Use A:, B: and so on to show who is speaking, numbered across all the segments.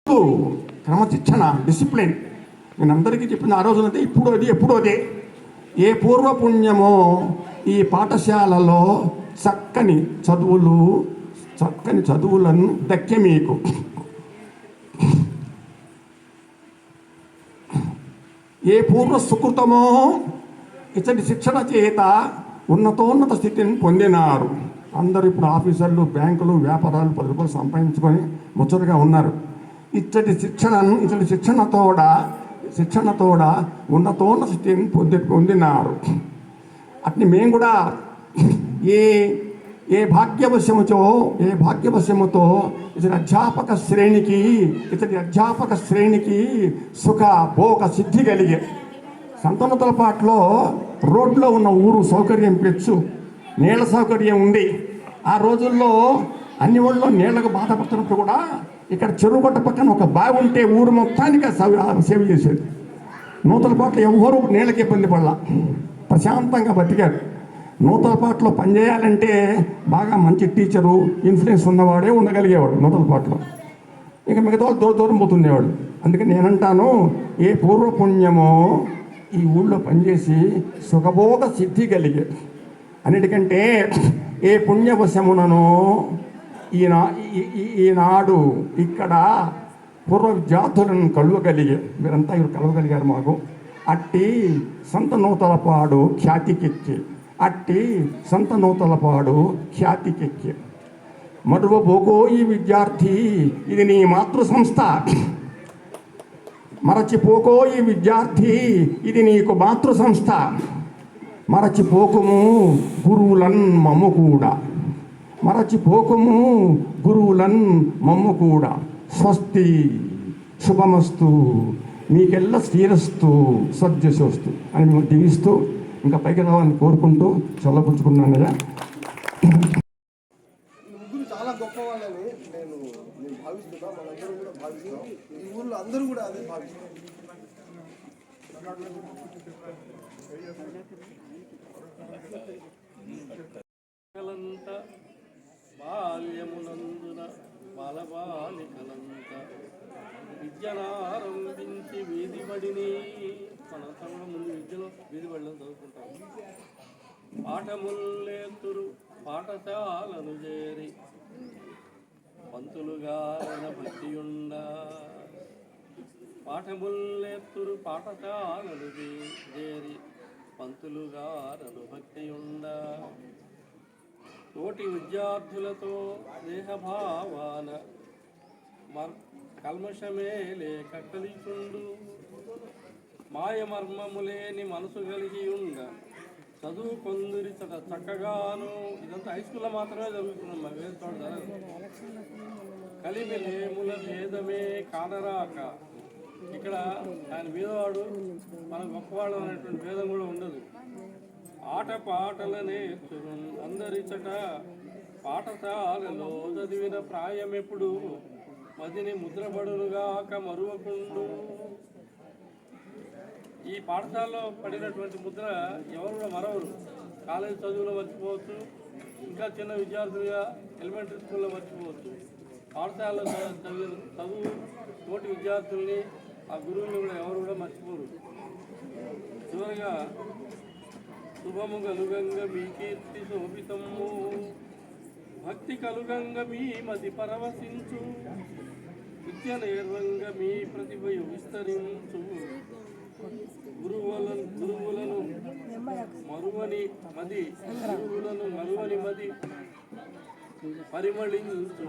A: క్రమశిక్షణ, డిసిప్లిన్. నేను అందరికీ చెప్పిన ఆ రోజునంటే ఇప్పుడు అది ఎప్పుడు అదే. ఏ పూర్వపుణ్యమో ఈ పాఠశాలలో చక్కని చదువులను దక్కే మీకు. ఏ పూర్వ సుకృతమో ఇతడి శిక్షణ చేత ఉన్నతోన్నత స్థితిని పొందినారు. అందరూ ఇప్పుడు ఆఫీసర్లు, బ్యాంకులు, వ్యాపారాలు 10 రూపాయలు సంపాదించుకొని ముచ్చటగా ఉన్నారు. ఇతడి శిక్షణతోడ ఉన్నతోన్నత స్థితిని పొందినారు. అట్ని మేము కూడా ఏ భాగ్యవశముతో ఇతడి అధ్యాపక శ్రేణికి సుఖ భోగ సిద్ధి కలిగే. సంతనూతలపాట్లో రోడ్లో ఉన్న ఊరు సౌకర్యం పెచ్చు, నీళ్ళ సౌకర్యం ఉంది. ఆ రోజుల్లో అన్ని ఊళ్ళో నీళ్లకు బాధపడుతున్నప్పుడు కూడా ఇక్కడ చెరువు గట్ట పక్కన ఒక బావి ఉంటే ఊరు మొత్తానికి సేవ చేసేది. నూతలపాట్లో ఎవరు నీళ్ళకి ఇబ్బంది పడలా, ప్రశాంతంగా బతికారు. నూతలపాట్లో పనిచేయాలంటే బాగా మంచి టీచరు, ఇన్ఫ్లుయెన్స్ ఉన్నవాడే ఉండగలిగేవాడు నూతలపాట్లో. ఇక మిగతా వాళ్ళు దూరం పోతుండేవాడు. అందుకని నేనంటాను, ఏ పూర్వపుణ్యమో ఈ ఊళ్ళో పనిచేసి సుఖభోగ సిద్ధి కలిగే. అన్నిటికంటే ఏ పుణ్యవశమునను ఈనాడు ఇక్కడ పూర్వ విద్యార్థులను కలువగలిగే. మీరంతా ఇవి కలవగలిగారు మాకు. అట్టి సంతనూతలపాడు ఖ్యాతికెక్కి మరువబోకో ఈ విద్యార్థి, ఇది నీ మాతృ సంస్థ. మరచిపోకో ఈ విద్యార్థి, ఇది నీకు మాతృ సంస్థ. మరచిపోకుము గురువులన్ మమ్ము కూడా. స్వస్తి, శుభమస్తు, మీకెల్ల శ్రీరస్తు, సద్యశోస్తు అని మేము దీవిస్తూ ఇంకా పైకి రావాలని కోరుకుంటూ చల్లపుచ్చుకున్నానయ్యా.
B: చాలా గొప్ప వాళ్ళని నేను భావిస్తున్నా, మనందరూ కూడా భావిస్తాం. ఈ ఊళ్ళో అందరూ కూడా అదే భావిస్తాం.
C: బాల్యమునందున బాలబాలికలంత విద్యనారంభించి వీధిబడిని. మనం ముందు విద్యలో వీధిబడిలో చదువుకుంటాం. పాఠముల్లేతురు పాఠశాలను చేరి పంతులుగా భక్తియుండ. పాఠముల్లేతురు పాఠశాలను చేరి పంతులుగా భక్తియుండ. తోటి విద్యార్థులతో స్నేహభావాన కల్మషమే లేక కలిచుండు. మాయమర్మములేని మనసు కలిగి ఉండ చదువు కొందరి చక్కగాను. ఇదంతా హై స్కూల్లో మాత్రమే జరుగుతున్నాం, మరి వేరే చోట జరగదు. కలిమిలేముల భేదమే కానరాక. ఇక్కడ ఆయన బీదవాడు, మన గొప్పవాడు అనేటువంటి భేదం కూడా ఉండదు. ఆటపాటలనే అందరిచట పాఠశాలలో చదివిన ప్రాయమెప్పుడు మదిని ముద్రపడునుగాక మరువకుండు. ఈ పాఠశాలలో పడినటువంటి ముద్ర ఎవరు కూడా మరవరు. కాలేజ్ చదువులో మర్చిపోవచ్చు, ఇంకా చిన్న విద్యార్థులుగా ఎలిమెంటరీ స్కూల్లో మర్చిపోవచ్చు. పాఠశాలలో చదివిన చదువు తోటి విద్యార్థుల్ని, ఆ గురువుని కూడా ఎవరు కూడా మర్చిపోరు. చివరిగా శుభము కలుగంగ మీ కీర్తి శోభితము, భక్తి కలుగంగ మీ మది పరవశించు, విద్య నేర్వంగ మీ ప్రతిభయు విస్తరించు, గురువులను మరువని మది పరిమళించు.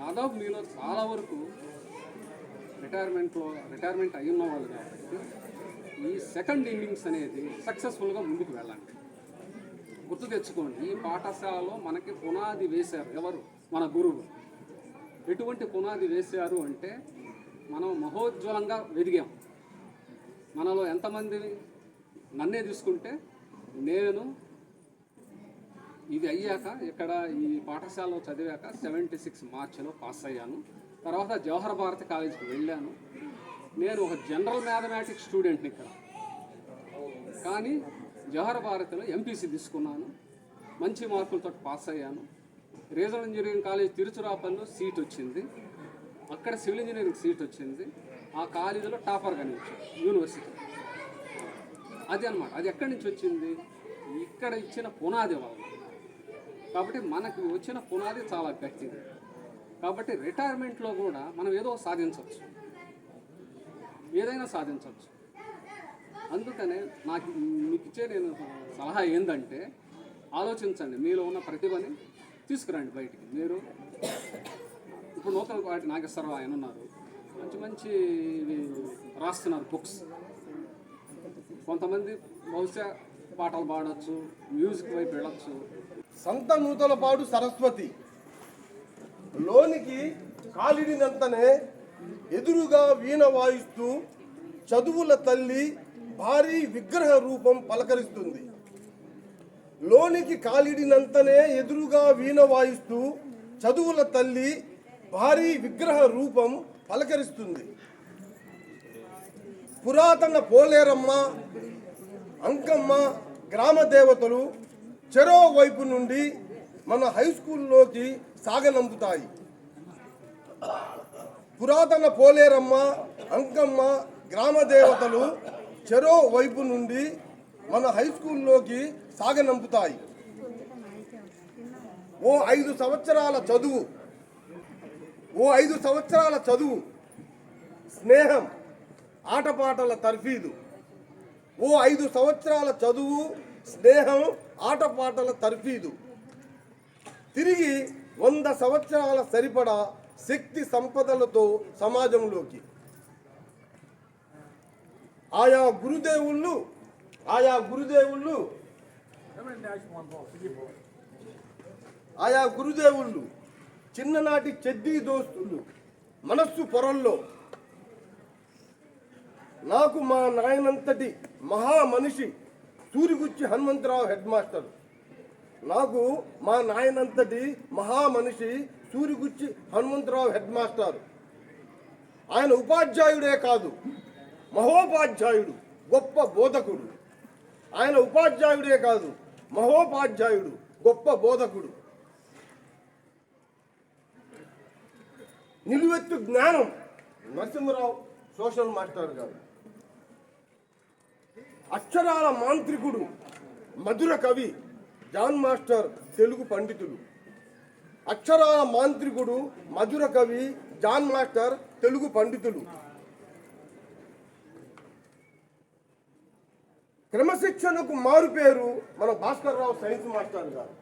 D: దాదాపు మీలో చాలా వరకు రిటైర్మెంట్ అయి ఉన్న వాళ్ళు కాబట్టి ఈ సెకండ్ ఇన్నింగ్స్ అనేది సక్సెస్ఫుల్గా ముందుకు వెళ్ళండి. గుర్తు తెచ్చుకోండి, ఈ పాఠశాలలో మనకి పునాది వేశారు ఎవరు? మన గురువు. ఎటువంటి పునాది వేశారు అంటే మనం మహోజ్వలంగా వెదిగాం. మనలో ఎంతమంది, నన్నే తీసుకుంటే నేను ఇది అయ్యాక ఇక్కడ ఈ పాఠశాలలో చదివాక 76 మార్చిలో పాస్ అయ్యాను. తర్వాత జవహర్ భారతి కాలేజీకి వెళ్ళాను. నేను ఒక జనరల్ మ్యాథమెటిక్స్ స్టూడెంట్ని ఇక్కడ, కానీ జవహర్ భారతిలో ఎంపీసీ తీసుకున్నాను. మంచి మార్కులతో పాస్ అయ్యాను. రీజనల్ ఇంజనీరింగ్ కాలేజ్ తిరుచురాపల్లిలో సీట్ వచ్చింది. అక్కడ సివిల్ ఇంజనీరింగ్ సీట్ వచ్చింది. ఆ కాలేజీలో టాపర్గా నిలిచాడు యూనివర్సిటీ. అది అన్నమాట. అది ఎక్కడి నుంచి వచ్చింది? ఇక్కడ ఇచ్చిన పునాది వల్ల. కాబట్టి మనకు వచ్చిన పునాది చాలా గట్టిది. కాబట్టి రిటైర్మెంట్లో కూడా మనం ఏదో సాధించవచ్చు, ఏదైనా సాధించవచ్చు. అందుకనే మీకు ఇచ్చే నేను సలహా ఏంటంటే, ఆలోచించండి, మీలో ఉన్న ప్రతిభని తీసుకురండి బయటికి. మీరు ఇప్పుడు నూతన వాటి నాగేశ్వరరావు ఆయన ఉన్నారు, మంచి మంచి రాస్తున్నారు బుక్స్. కొంతమంది బహుశా పాటలు పాడవచ్చు, మ్యూజిక్ వైపు వెళ్ళచ్చు.
B: సంత నూతలపాడు సరస్వతి లోనికి కాలిడినంతనే ఎదురుగా వీణ వాయిస్తూ చదువుల తల్లి భారీ విగ్రహ రూపం పలకరిస్తుంది. లోనికి కాలిడినంతనే ఎదురుగా వీణ వాయిస్తూ చదువుల తల్లి భారీ విగ్రహ రూపం పలకరిస్తుంది. పురాతన పోలేరమ్మ, అంకమ్మ గ్రామ దేవతలు చెరో వైపు నుండి మన హై స్కూల్లోకి సాగనంపుతాయి. పురాతన పోలేరమ్మ, అంకమ్మ గ్రామ దేవతలు చెరో వైపు నుండి మన హై స్కూల్లోకి సాగనంపుతాయి. ఓ 5 సంవత్సరాల చదువు, ఓ 5 సంవత్సరాల చదువు, స్నేహం, ఆటపాటల తర్ఫీదు. ఓ 5 సంవత్సరాల చదువు, స్నేహం, ఆటపాటల తర్ఫీదు. తిరిగి 100 సంవత్సరాల సరిపడా శక్తి సంపదలతో సమాజంలోకి. ఆయా గురుదేవుళ్ళు చిన్ననాటి చెడ్డీ దోస్తులు మనస్సు పొరల్లో. నాకు మా నాయనంతటి మహామనిషి సూరిగుచ్చి హనుమంతరావు హెడ్ మాస్టర్. నాకు మా నాయనంతటి మహామనిషి సూరిగుచ్చి హనుమంతరావు హెడ్ మాస్టర్. ఆయన ఉపాధ్యాయుడే కాదు, మహోపాధ్యాయుడు, గొప్ప బోధకుడు. ఆయన ఉపాధ్యాయుడే కాదు, మహోపాధ్యాయుడు, గొప్ప బోధకుడు. నిలువెత్తు జ్ఞానం నరసింహరావు సోషల్ మాస్టర్ గారు. అక్షరాల మాంత్రికుడు, మధుర కవి జాన్ మాస్టర్ తెలుగు పండితులు. అక్షరాల మాంత్రికుడు, మధుర కవి జాన్ మాస్టర్ తెలుగు పండితులు. క్రమశిక్షణకు మారుపేరు మన భాస్కర్ రావు సైన్స్ మాస్టర్ గారు.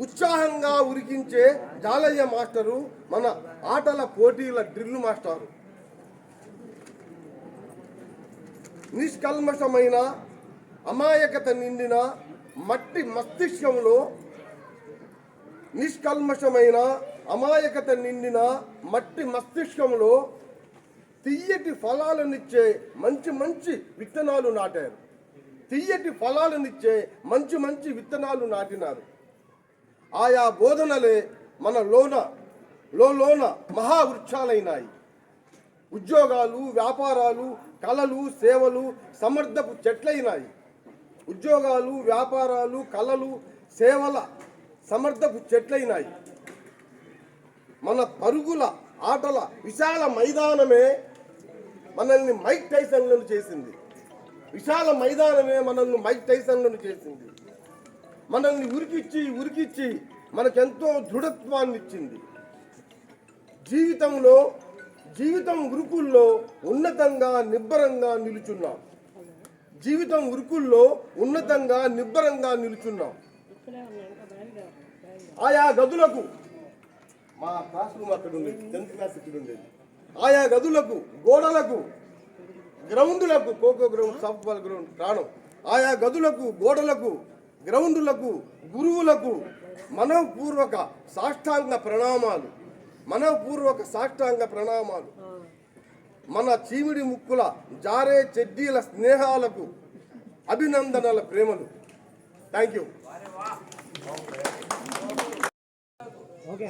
B: ఉత్సాహంగా ఉరికించే జాలయ్య మాస్టరు మన ఆటల పోటీల డ్రిల్ మాస్టారు. నిష్కల్మషమైన అమాయకత నిండిన మట్టి మస్తిష్కంలో, నిష్కల్మషమైన అమాయకత నిండిన మట్టి మస్తిష్కంలో తియ్యటి ఫలాలనిచ్చే మంచి మంచి విత్తనాలు నాటారు. తియ్యటి ఫలాలనిచ్చే మంచి మంచి విత్తనాలు నాటినారు. ఆయా బోధనలే మన లోన మహావృక్షాలైనాయి. ఉద్యోగాలు, వ్యాపారాలు, కళలు, సేవలు సమర్థపు చెట్లయినాయి. ఉద్యోగాలు, వ్యాపారాలు, కళలు, సేవల సమర్థపు చెట్లయినాయి. మన పరుగుల ఆటల విశాల మైదానమే మనల్ని మైక్ టైసన్లను చేసింది. విశాల మైదానమే మనల్ని మైక్ టైసన్లను చేసింది. మనల్ని ఉరికిచ్చి మనకెంతో దృఢత్వాన్ని ఇచ్చింది. జీవితం ఉరుకుల్లో ఉన్నతంగా నిబ్బరంగా నిలుచున్నాం. జీవితం ఉరుకుల్లో ఉన్నతంగా నిబ్బరంగా నిలుచున్నాం. ఆయా గదులకు, మా క్లాస్ రూమ్ అక్కడ ఉండేది, 10th క్లాస్ ఇక్కడ ఉండేది. ఆయా గదులకు, గోడలకు, గ్రౌండ్లకు, ఖోఖో గ్రౌండ్, సాఫ్ట్బాల్ గ్రౌండ్ ప్రాణం. ఆయా గదులకు, గోడలకు, గ్రౌండులకు, గురువులకు మనఃపూర్వక సాష్టాంగ ప్రణామాలు. మన చీమిడి ముక్కుల జారే చెడ్డీల స్నేహాలకు అభినందనల ప్రేమలు. Thank you.
E: ఓకే.